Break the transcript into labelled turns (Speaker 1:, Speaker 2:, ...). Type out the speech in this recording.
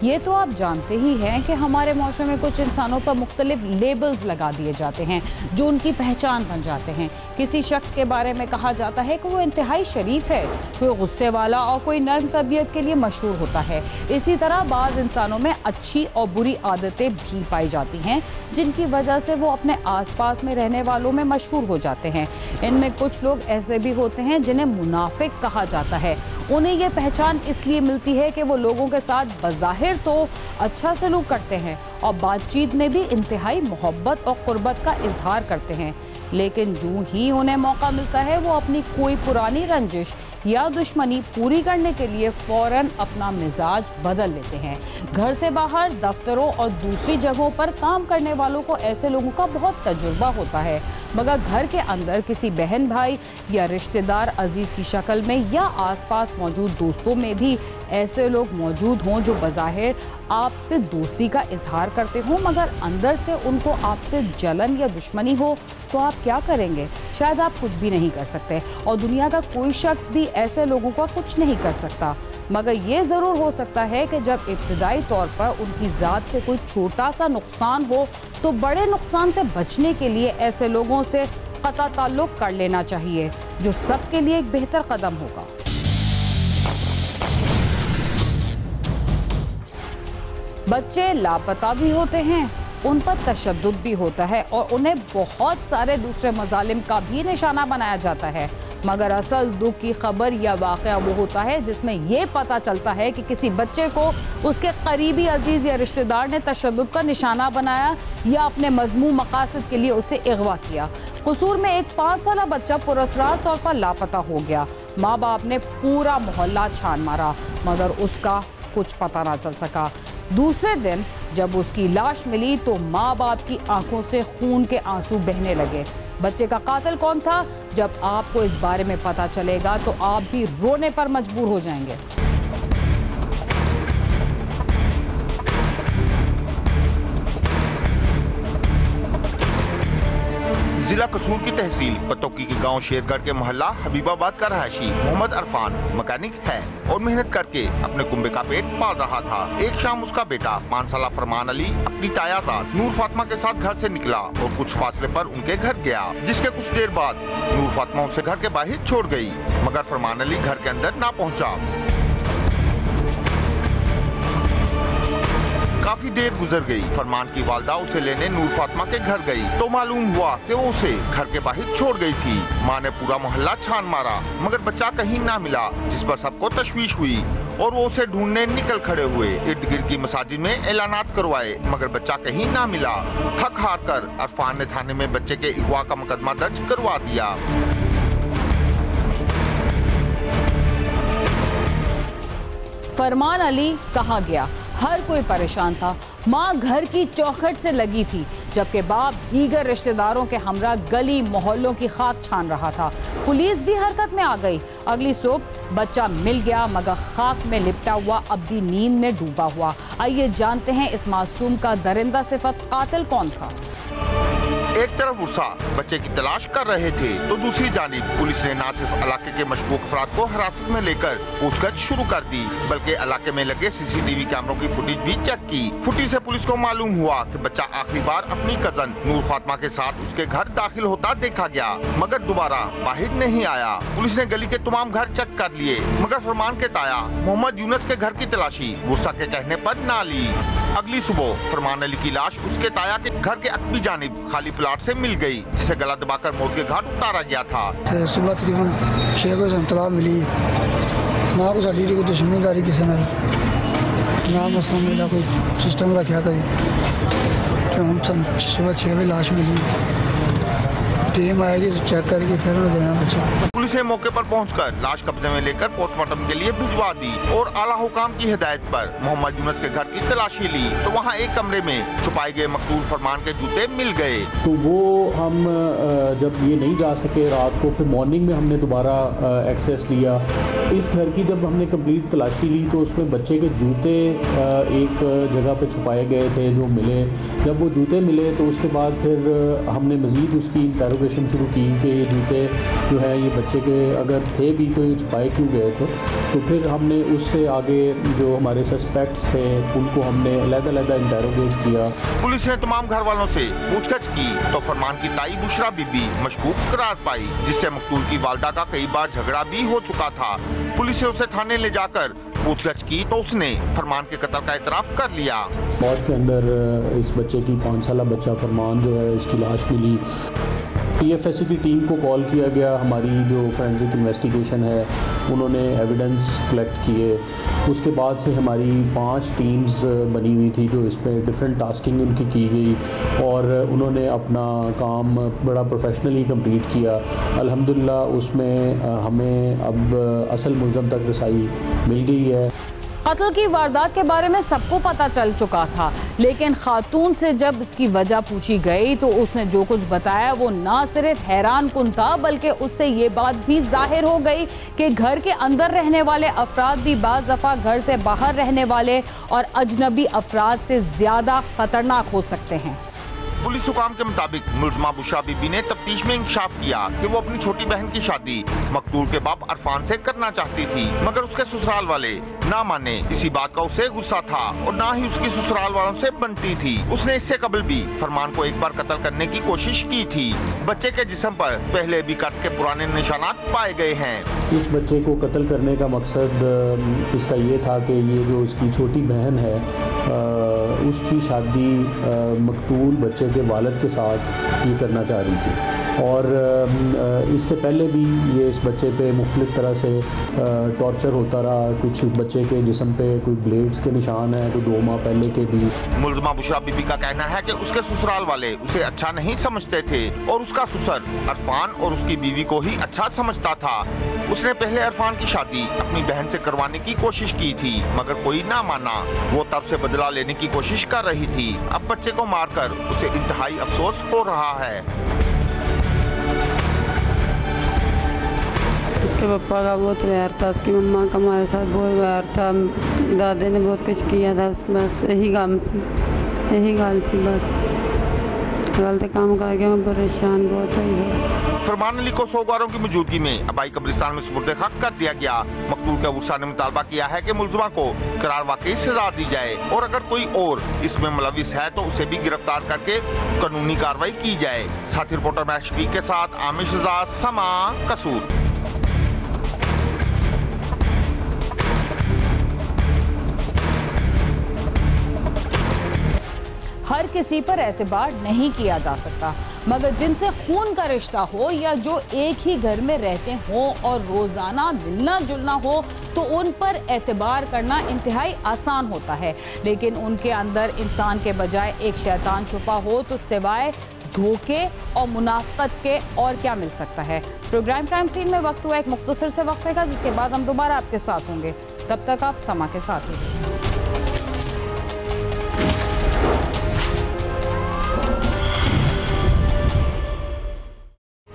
Speaker 1: ये तो आप जानते ही हैं कि हमारे माशरे में कुछ इंसानों पर मुख्तलिफ लेबल्स लगा दिए जाते हैं जो उनकी पहचान बन जाते हैं। किसी शख्स के बारे में कहा जाता है कि वो इंतहाई शरीफ है, कोई गुस्से वाला और कोई नर्म तबीयत के लिए मशहूर होता है। इसी तरह बाज़ इंसानों में अच्छी और बुरी आदतें भी पाई जाती हैं जिनकी वजह से वो अपने आसपास में रहने वालों में मशहूर हो जाते हैं। इनमें कुछ लोग ऐसे भी होते हैं जिन्हें मुनाफिक कहा जाता है। उन्हें ये पहचान इसलिए मिलती है कि वो लोगों के साथ बज़ाहिर तो अच्छा सलूक करते हैं और बातचीत में भी इंतहाई मोहब्बत और क़ुर्बत का इजहार करते हैं, लेकिन जो ही उन्हें मौका मिलता है वो अपनी कोई पुरानी रंजिश या दुश्मनी पूरी करने के लिए फ़ौरन अपना मिजाज बदल लेते हैं। घर से बाहर, दफ्तरों और दूसरी जगहों पर काम करने वालों को ऐसे लोगों का बहुत तजुर्बा होता है, मगर घर के अंदर किसी बहन भाई या रिश्तेदार अजीज़ की शक्ल में या आसपास मौजूद दोस्तों में भी ऐसे लोग मौजूद हों जो बज़ाहिर आपसे दोस्ती का इजहार करते हों मगर अंदर से उनको आपसे जलन या दुश्मनी हो, तो आप क्या करेंगे? शायद आप कुछ भी नहीं कर सकते और दुनिया का कोई शख्स भी ऐसे लोगों का कुछ नहीं कर सकता। मगर ये ज़रूर हो सकता है कि जब इब्तिदाई तौर पर उनकी ज़ात से कोई छोटा सा नुकसान हो तो बड़े नुकसान से बचने के लिए ऐसे लोगों से क़ता ताल्लुक़ कर लेना चाहिए, जो सबके लिए एक बेहतर कदम होगा। बच्चे लापता भी होते हैं, उन पर तशद्दुद भी होता है और उन्हें बहुत सारे दूसरे मज़ालिम का भी निशाना बनाया जाता है, मगर असल दुख की खबर या वाक़या वो होता है जिसमें ये पता चलता है कि किसी बच्चे को उसके करीबी अजीज़ या रिश्तेदार ने तशद्दुद का निशाना बनाया या अपने मज़मूम मकासद के लिए उसे अगवा किया। कसूर में एक 5 साला बच्चा पुरस्कार तौर पर लापता हो गया। माँ बाप ने पूरा मोहल्ला छान मारा मगर उसका कुछ पता ना चल सका। दूसरे दिन जब उसकी लाश मिली तो माँ बाप की आंखों से खून के आंसू बहने लगे। बच्चे का कातिल कौन था? जब आपको इस बारे में पता चलेगा तो आप भी रोने पर मजबूर हो जाएंगे।
Speaker 2: जिला कसूर की तहसील पतौकी के गांव शेरगढ़ के मोहल्ला हबीबाबाद का रहायशी मोहम्मद अरफान मैकेनिक है और मेहनत करके अपने कुंबे का पेट पाल रहा था। एक शाम उसका बेटा 5 साला फरमान अली अपनी ताया साथ नूर फातिमा के साथ घर से निकला और कुछ फासले पर उनके घर गया, जिसके कुछ देर बाद नूर फातिमा उसे घर के बाहर छोड़ गई, मगर फरमान अली घर के अंदर ना पहुँचा। काफी देर गुजर गई। फरमान की वालदा उसे लेने नूर फातिमा के घर गई तो मालूम हुआ कि वो उसे घर के बाहर छोड़ गई थी। माँ ने पूरा मोहल्ला छान मारा मगर बच्चा कहीं ना मिला, जिस पर सबको तशवीश हुई और वो उसे ढूंढने निकल खड़े हुए। इर्द गिर्द की मसाजिद में ऐलानात करवाए मगर बच्चा कहीं ना मिला। थक हार कर अरफान ने थाने में बच्चे के अगवा का मुकदमा दर्ज करवा दिया।
Speaker 1: फरमान अली कहाँ गया? हर कोई परेशान था। माँ घर की चौखट से लगी थी जबकि बाप दीगर रिश्तेदारों के हमरा गली मोहल्लों की खाक छान रहा था। पुलिस भी हरकत में आ गई। अगली सुबह बच्चा मिल गया मगर खाक में लिपटा हुआ अब भी नींद में डूबा हुआ। आइए जानते हैं इस मासूम का दरिंदा सिफत कातिल कौन था।
Speaker 2: एक तरफ उर्सा बच्चे की तलाश कर रहे थे तो दूसरी जानिब पुलिस ने न सिर्फ इलाके के मशकूक अफराद को हिरासत में लेकर पूछताछ शुरू कर दी बल्कि इलाके में लगे सीसीटीवी कैमरों की फुटेज भी चेक की। फुटेज से पुलिस को मालूम हुआ कि बच्चा आखिरी बार अपनी कजन नूर फातिमा के साथ उसके घर दाखिल होता देखा गया मगर दोबारा बाहर नहीं आया। पुलिस ने गली के तमाम घर चेक कर लिए मगर फरमान के ताया मोहम्मद यूनुस के घर की तलाशी उर्सा के कहने पर ना ली। अगली सुबह फरमान अली की लाश उसके ताया के घर के अकबी जानिब खाली प्लाट से मिल गई, जिसे गला दबाकर मौत के घाट उतारा गया था।
Speaker 3: सुबह तकरीबन 6 बजे इत्तला मिली, ना को साडी कोई दुश्मनीदारी किसी ने ना मसला मिला, कोई सिस्टम रखा करी कि हम सुबह 6 बजे लाश मिली। टीम आएगी चेक करके फिर उन्हें देना बच्चा।
Speaker 2: पुलिस ने मौके पर पहुंचकर लाश कब्जे में लेकर पोस्टमार्टम के लिए भिजवा दी और आला हुकाम की हिदायत पर मोहम्मद यूनुस के घर की तलाशी ली तो वहां एक कमरे में छुपाए गए मकतूल फरमान के जूते मिल गए।
Speaker 4: तो वो हम जब ये नहीं जा सके रात को, फिर मॉर्निंग में हमने दोबारा एक्सेस लिया। इस घर की जब हमने कंप्लीट तलाशी ली तो उसमें बच्चे के जूते एक जगह पे छुपाए गए थे जो मिले। जब वो जूते मिले तो उसके बाद फिर हमने मज़ीद उसकी इंटेरोगेशन शुरू की कि ये जूते जो है ये बच्चे बच्चे के अगर थे भी तो ये छुपाए क्यों गए थे। तो फिर हमने उससे आगे जो हमारे सस्पेक्ट्स थे उनको हमने अलग-अलग इंटेरोगेट किया।
Speaker 2: पुलिस ने तमाम घर वालों से पूछताछ की तो फरमान की ताई बुशरा बीबी मशकूक करार पाई, जिससे मकतूल की वालदा का कई बार झगड़ा भी हो चुका था। पुलिस ने उसे थाने ले जाकर पूछताछ की तो उसने फरमान के कत्ल का इतराफ कर लिया।
Speaker 4: मौत के अंदर इस बच्चे की 5 साला बच्चा फरमान जो है इसकी लाश मिली। PFSC की टीम को कॉल किया गया, हमारी जो फोरेंसिक इन्वेस्टिगेशन है उन्होंने एविडेंस कलेक्ट किए। उसके बाद से हमारी 5 टीम्स बनी हुई थी जो इस पर डिफरेंट टास्किंग उनकी की गई और उन्होंने अपना काम बड़ा प्रोफेशनली कंप्लीट किया। अल्हम्दुलिल्लाह उसमें हमें अब असल मुलज़म तक रसाई मिल गई है।
Speaker 1: कत्ल की वारदात के बारे में सबको पता चल चुका था, लेकिन खातून से जब इसकी वजह पूछी गई तो उसने जो कुछ बताया वो ना सिर्फ हैरान कुन था बल्कि उससे ये बात भी जाहिर हो गई कि घर के अंदर रहने वाले अफराद भी बाज़ दफ़ा घर से बाहर रहने वाले और अजनबी अफराद से ज़्यादा खतरनाक हो सकते हैं।
Speaker 2: पुलिस हुकाम के मुताबिक मुलजमा बुशरा बीबी ने तफ्तीश में इंकशाफ किया कि वो अपनी छोटी बहन की शादी मकतूल के बाप अरफान से करना चाहती थी, मगर उसके ससुराल वाले ना माने। इसी बात का उसे गुस्सा था और ना ही उसकी ससुराल वालों से बनती थी। उसने इससे कबल भी फरमान को एक बार कत्ल करने की कोशिश की थी। बच्चे के जिस्म पर पहले भी कत्ल के पुराने निशानात पाए गए हैं।
Speaker 4: इस बच्चे को कत्ल करने का मकसद इसका ये था कि ये जो उसकी छोटी बहन है उसकी शादी मकतूल बच्चे के वालिद के साथ ये करना चाह रही थी और इससे पहले भी ये इस बच्चे पे मुख्तलिफ तरह से टॉर्चर होता रहा। कुछ बच्चे के जिस्म पे कोई ब्लेड्स के निशान हैं, तो 2 माह पहले के भी।
Speaker 2: मुलजमा बुशरा बीबी का कहना है कि उसके ससुराल वाले उसे अच्छा नहीं समझते थे और उसका ससुर अरफान और उसकी बीवी को ही अच्छा समझता था। उसने पहले अरफान की शादी अपनी बहन से करवाने की कोशिश की थी, मगर कोई ना माना। वो तब से बदला लेने की कोशिश कर रही थी। अब बच्चे को मारकर उसे इंतहाई अफसोस हो रहा है।
Speaker 5: उसके पापा का बहुत व्यवहार था, उसकी मम्मा का हमारे साथ बहुत व्यवहार था। दादे ने बहुत कुछ किया था, बस यही गाल सी बस गलत काम करके मैं परेशान बहुत हुई।
Speaker 2: फरमान अली को सोगवारों की मौजूदगी में अबाई कब्रिस्तान में सुपुर्द हक कर दिया गया। मकतूल के वर्षा ने मुतालबा किया है कि मुलजमा को करार वाकई सजा दी जाए और अगर कोई और इसमें मुलविस है तो उसे भी गिरफ्तार करके कानूनी कार्रवाई की जाए। साथी रिपोर्टर महक शफीक के साथ आमिर शहजाद, समा, कसूर।
Speaker 1: हर किसी पर एतबार नहीं किया जा सकता, मगर जिनसे खून का रिश्ता हो या जो एक ही घर में रहते हों और रोजाना मिलना जुलना हो तो उन पर एतबार करना इंतहाई आसान होता है। लेकिन उनके अंदर इंसान के बजाय एक शैतान छुपा हो तो सिवाय धोखे और मुनाफकत के और क्या मिल सकता है। प्रोग्राम क्राइम सीन में वक्त हुआ एक मुख्तसर से वक्फे का, जिसके बाद हम दोबारा आपके साथ होंगे। तब तक आप समा के साथ ही।